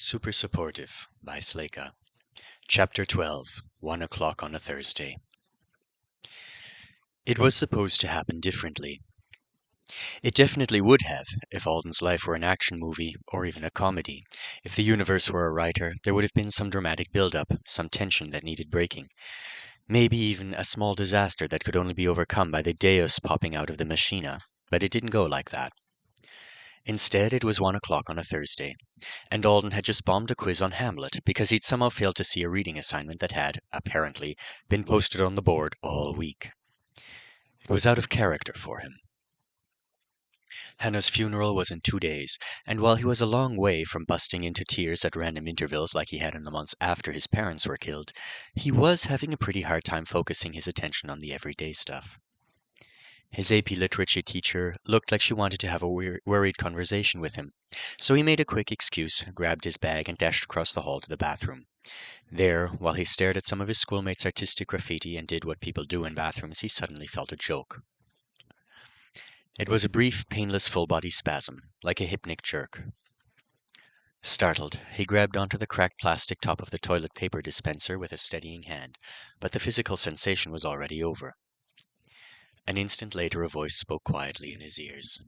Super Supportive by Slaka. Chapter 12, 1 o'clock on a Thursday. It was supposed to happen differently. It definitely would have, if Alden's life were an action movie, or even a comedy. If the universe were a writer, there would have been some dramatic build-up, some tension that needed breaking. Maybe even a small disaster that could only be overcome by the Deus popping out of the machina. But it didn't go like that. Instead, it was 1 o'clock on a Thursday, and Alden had just bombed a quiz on Hamlet because he'd somehow failed to see a reading assignment that had, apparently, been posted on the board all week. It was out of character for him. Hannah's funeral was in 2 days, and while he was a long way from busting into tears at random intervals like he had in the months after his parents were killed, he was having a pretty hard time focusing his attention on the everyday stuff. His AP literature teacher looked like she wanted to have a worried conversation with him, so he made a quick excuse, grabbed his bag, and dashed across the hall to the bathroom. There, while he stared at some of his schoolmates' artistic graffiti and did what people do in bathrooms, he suddenly felt a joke. It was a brief, painless full-body spasm, like a hypnic jerk. Startled, he grabbed onto the cracked plastic top of the toilet paper dispenser with a steadying hand, but the physical sensation was already over. An instant later a voice spoke quietly in his ears.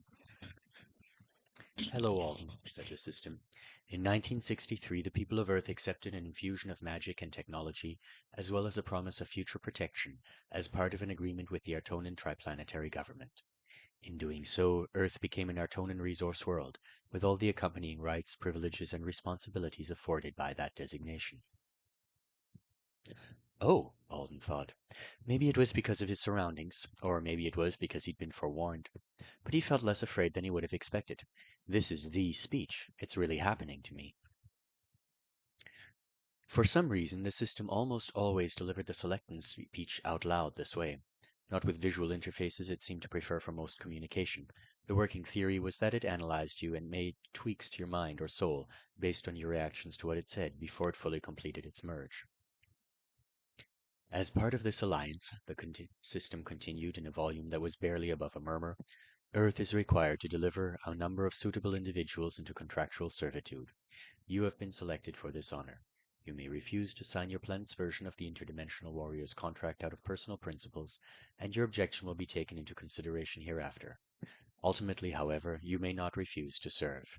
"Hello, Alden," said the system. "In 1963, the people of Earth accepted an infusion of magic and technology, as well as a promise of future protection, as part of an agreement with the Artonan triplanetary government. In doing so, Earth became an Artonan resource world, with all the accompanying rights, privileges, and responsibilities afforded by that designation." Oh, Alden thought. Maybe it was because of his surroundings, or maybe it was because he'd been forewarned. But he felt less afraid than he would have expected. This is the speech. It's really happening to me. For some reason, the system almost always delivered the selectance speech out loud this way. Not with visual interfaces it seemed to prefer for most communication. The working theory was that it analyzed you and made tweaks to your mind or soul based on your reactions to what it said before it fully completed its merge. As part of this alliance, the system continued in a volume that was barely above a murmur, Earth is required to deliver a number of suitable individuals into contractual servitude. You have been selected for this honor. You may refuse to sign your planet's version of the Interdimensional Warriors contract out of personal principles, and your objection will be taken into consideration hereafter. Ultimately, however, you may not refuse to serve.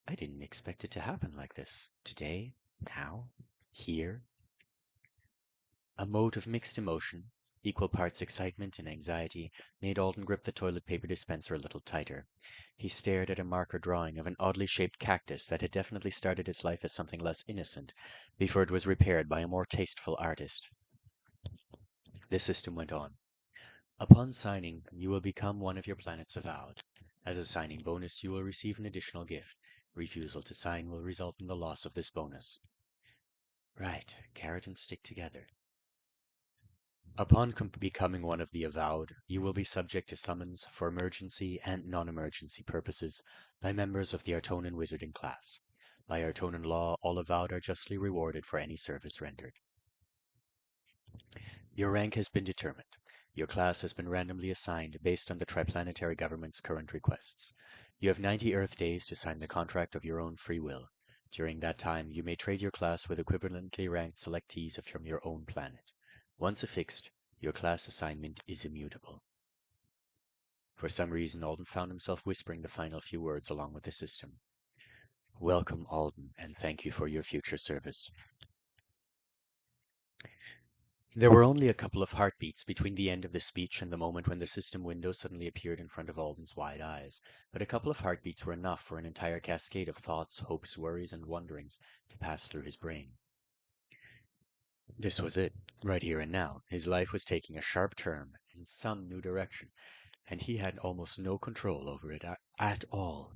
I didn't expect it to happen like this. Today? Now? Here? A mote of mixed emotion, equal parts excitement and anxiety, made Alden grip the toilet paper dispenser a little tighter. He stared at a marker drawing of an oddly shaped cactus that had definitely started its life as something less innocent, before it was repaired by a more tasteful artist. The system went on. Upon signing, you will become one of your planet's avowed. As a signing bonus, you will receive an additional gift. Refusal to sign will result in the loss of this bonus. Right, carrot and stick together. Upon becoming one of the avowed, you will be subject to summons for emergency and non-emergency purposes by members of the Artonan wizarding class. By Artonan law, all avowed are justly rewarded for any service rendered. Your rank has been determined. Your class has been randomly assigned based on the triplanetary government's current requests. You have 90 Earth days to sign the contract of your own free will. During that time, you may trade your class with equivalently ranked selectees from your own planet. Once affixed, your class assignment is immutable. For some reason, Alden found himself whispering the final few words along with the system. Welcome, Alden, and thank you for your future service. There were only a couple of heartbeats between the end of the speech and the moment when the system window suddenly appeared in front of Alden's wide eyes, but a couple of heartbeats were enough for an entire cascade of thoughts, hopes, worries, and wonderings to pass through his brain. This was it, right here and now. His life was taking a sharp turn in some new direction, and he had almost no control over it at all.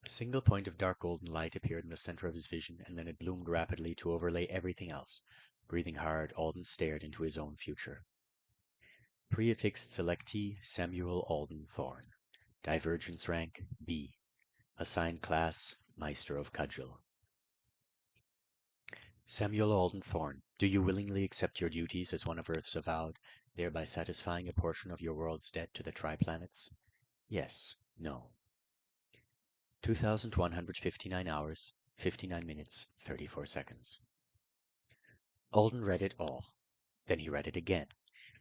A single point of dark golden light appeared in the center of his vision, and then it bloomed rapidly to overlay everything else. Breathing hard, Alden stared into his own future. Pre-affixed selectee Samuel Alden Thorne. Divergence rank B. Assigned class Meister of Cudgel. Samuel Alden Thorne, do you willingly accept your duties as one of Earth's avowed, thereby satisfying a portion of your world's debt to the triplanets? Yes. No. 2,159 hours, 59 minutes, 34 seconds. Alden read it all. Then he read it again.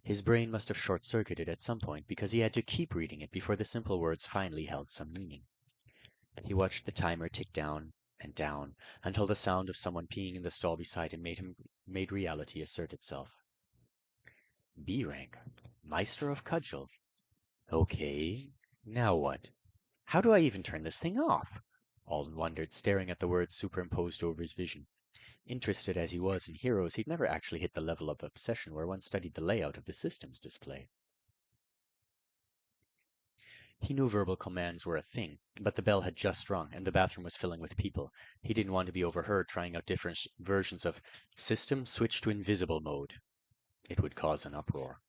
His brain must have short-circuited at some point because he had to keep reading it before the simple words finally held some meaning. He watched the timer tick down and down until the sound of someone peeing in the stall beside him made reality assert itself. B rank. Meister of Cudgel. Okay, now what? How do I even turn this thing off? Alden wondered, staring at the words superimposed over his vision. Interested as he was in heroes, he'd never actually hit the level of obsession where one studied the layout of the system's display. He knew verbal commands were a thing, but the bell had just rung, and the bathroom was filling with people. He didn't want to be overheard trying out different versions of "System switch to invisible mode." It would cause an uproar.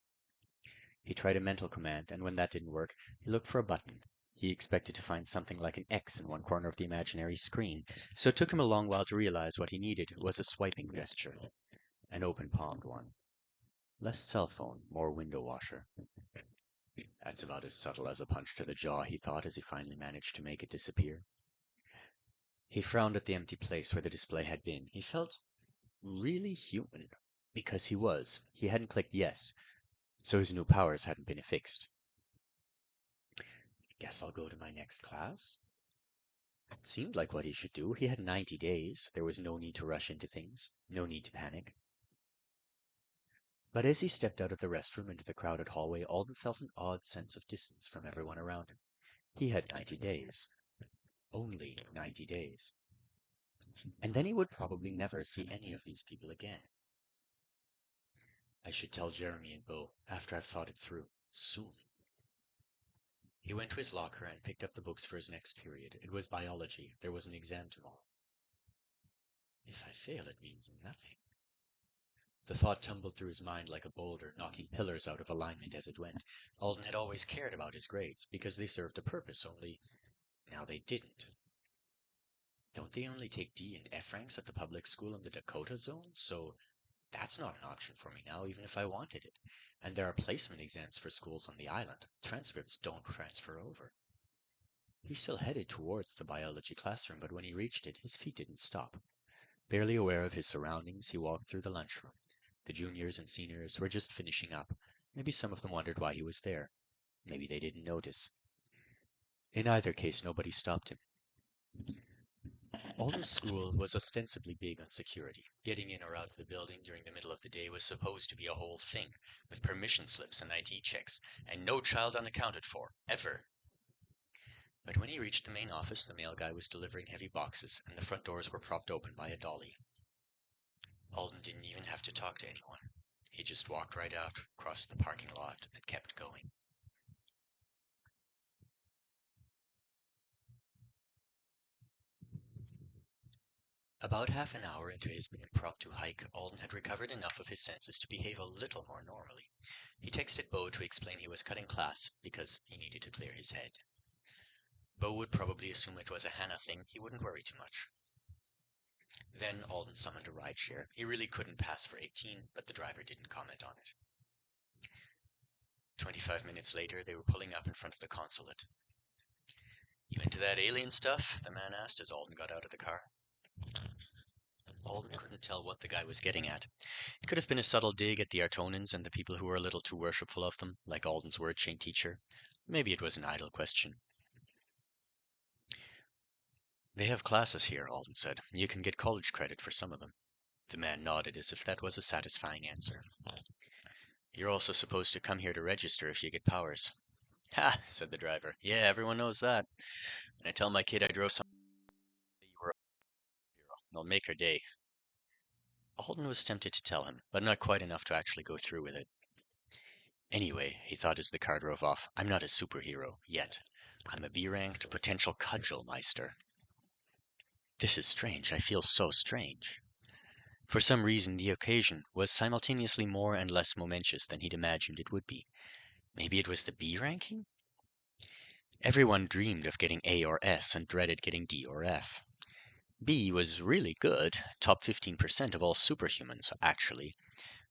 He tried a mental command, and when that didn't work, he looked for a button. He expected to find something like an X in one corner of the imaginary screen, so it took him a long while to realize what he needed was a swiping gesture. An open-palmed one. Less cell phone, more window washer. That's about as subtle as a punch to the jaw, he thought as he finally managed to make it disappear. He frowned at the empty place where the display had been. He felt really human. Because he was. He hadn't clicked yes, so his new powers hadn't been affixed. Guess I'll go to my next class. It seemed like what he should do. He had 90 days. There was no need to rush into things. No need to panic. But as he stepped out of the restroom into the crowded hallway, Alden felt an odd sense of distance from everyone around him. He had 90 days. Only 90 days. And then he would probably never see any of these people again. I should tell Jeremy and Bo after I've thought it through. Soon. He went to his locker and picked up the books for his next period. It was biology. There was an exam tomorrow. If I fail, it means nothing. The thought tumbled through his mind like a boulder, knocking pillars out of alignment as it went. Alden had always cared about his grades, because they served a purpose, only now they didn't. Don't they only take D and F ranks at the public school in the Dakota zone? So that's not an option for me now, even if I wanted it. And there are placement exams for schools on the island. Transcripts don't transfer over. He still headed towards the biology classroom, but when he reached it, his feet didn't stop. Barely aware of his surroundings, he walked through the lunchroom. The juniors and seniors were just finishing up. Maybe some of them wondered why he was there. Maybe they didn't notice. In either case, nobody stopped him. Alden's school was ostensibly big on security. Getting in or out of the building during the middle of the day was supposed to be a whole thing, with permission slips and ID checks, and no child unaccounted for, ever. But when he reached the main office, the mail guy was delivering heavy boxes, and the front doors were propped open by a dolly. Alden didn't even have to talk to anyone. He just walked right out, crossed the parking lot, and kept going. About half an hour into his impromptu hike, Alden had recovered enough of his senses to behave a little more normally. He texted Bo to explain he was cutting class because he needed to clear his head. Bo would probably assume it was a Hannah thing. He wouldn't worry too much. Then Alden summoned a rideshare. He really couldn't pass for 18, but the driver didn't comment on it. 25 minutes later, they were pulling up in front of the consulate. You into that alien stuff? The man asked as Alden got out of the car. Alden couldn't tell what the guy was getting at. It could have been a subtle dig at the Artonans and the people who were a little too worshipful of them, like Alden's word-chain teacher. Maybe it was an idle question. They have classes here, Alden said. You can get college credit for some of them. The man nodded as if that was a satisfying answer. You're also supposed to come here to register if you get powers. Ha, said the driver. Yeah, everyone knows that. When I tell my kid I drove some you were a hero, they'll make her day. Alden was tempted to tell him, but not quite enough to actually go through with it. Anyway, he thought as the car drove off, I'm not a superhero, yet. I'm a B-ranked potential cudgel meister. This is strange. I feel so strange. For some reason, the occasion was simultaneously more and less momentous than he'd imagined it would be. Maybe it was the B ranking? Everyone dreamed of getting A or S and dreaded getting D or F. B was really good, top 15% of all superhumans, actually,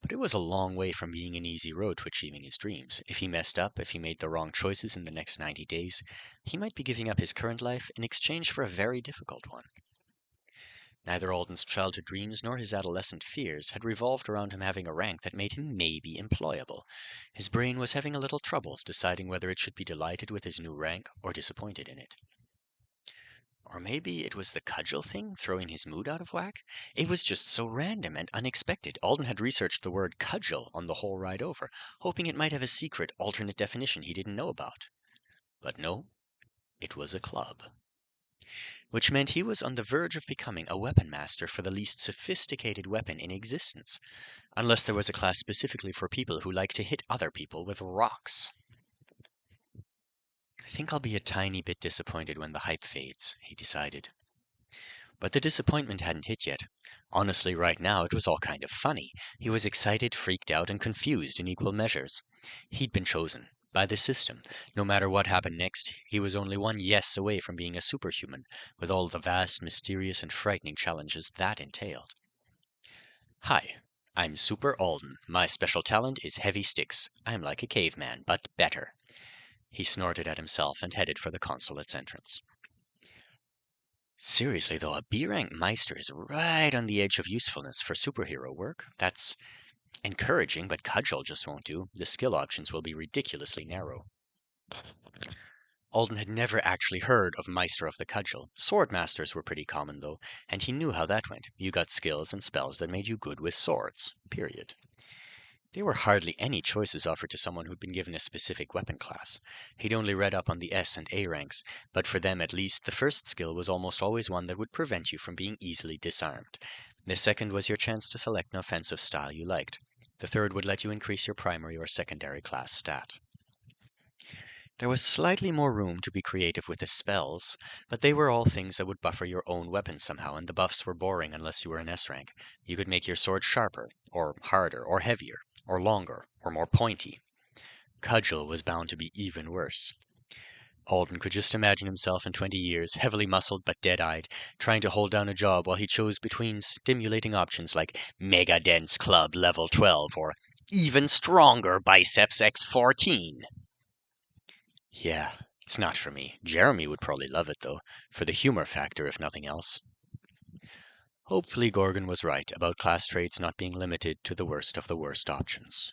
but it was a long way from being an easy road to achieving his dreams. If he messed up, if he made the wrong choices in the next 90 days, he might be giving up his current life in exchange for a very difficult one. Neither Alden's childhood dreams nor his adolescent fears had revolved around him having a rank that made him maybe employable. His brain was having a little trouble deciding whether it should be delighted with his new rank or disappointed in it. Or maybe it was the cudgel thing throwing his mood out of whack? It was just so random and unexpected. Alden had researched the word cudgel on the whole ride over, hoping it might have a secret, alternate definition he didn't know about. But no, it was a club. Which meant he was on the verge of becoming a weapon master for the least sophisticated weapon in existence, unless there was a class specifically for people who like to hit other people with rocks. I think I'll be a tiny bit disappointed when the hype fades, he decided. But the disappointment hadn't hit yet. Honestly, right now, it was all kind of funny. He was excited, freaked out, and confused in equal measures. He'd been chosen. By the system. No matter what happened next, he was only one yes away from being a superhuman, with all the vast, mysterious, and frightening challenges that entailed. Hi, I'm Super Alden. My special talent is heavy sticks. I'm like a caveman, but better. He snorted at himself and headed for the consulate's entrance. Seriously, though, a B-rank Meister is right on the edge of usefulness for superhero work. That's encouraging, but Cudgel just won't do. The skill options will be ridiculously narrow. Alden had never actually heard of Meister of the Cudgel. Sword masters were pretty common, though, and he knew how that went. You got skills and spells that made you good with swords. Period. There were hardly any choices offered to someone who'd been given a specific weapon class. He'd only read up on the S and A ranks, but for them at least, the first skill was almost always one that would prevent you from being easily disarmed. The second was your chance to select an offensive style you liked. The third would let you increase your primary or secondary class stat. There was slightly more room to be creative with the spells, but they were all things that would buffer your own weapon somehow, and the buffs were boring unless you were an S rank. You could make your sword sharper, or harder, or heavier, or longer, or more pointy. Cudgel was bound to be even worse. Alden could just imagine himself in 20 years, heavily muscled but dead-eyed, trying to hold down a job while he chose between stimulating options like Mega Dense Club Level 12 or Even Stronger Biceps X14. Yeah, it's not for me. Jeremy would probably love it, though, for the humor factor, if nothing else. Hopefully Gorgon was right about class traits not being limited to the worst of the worst options.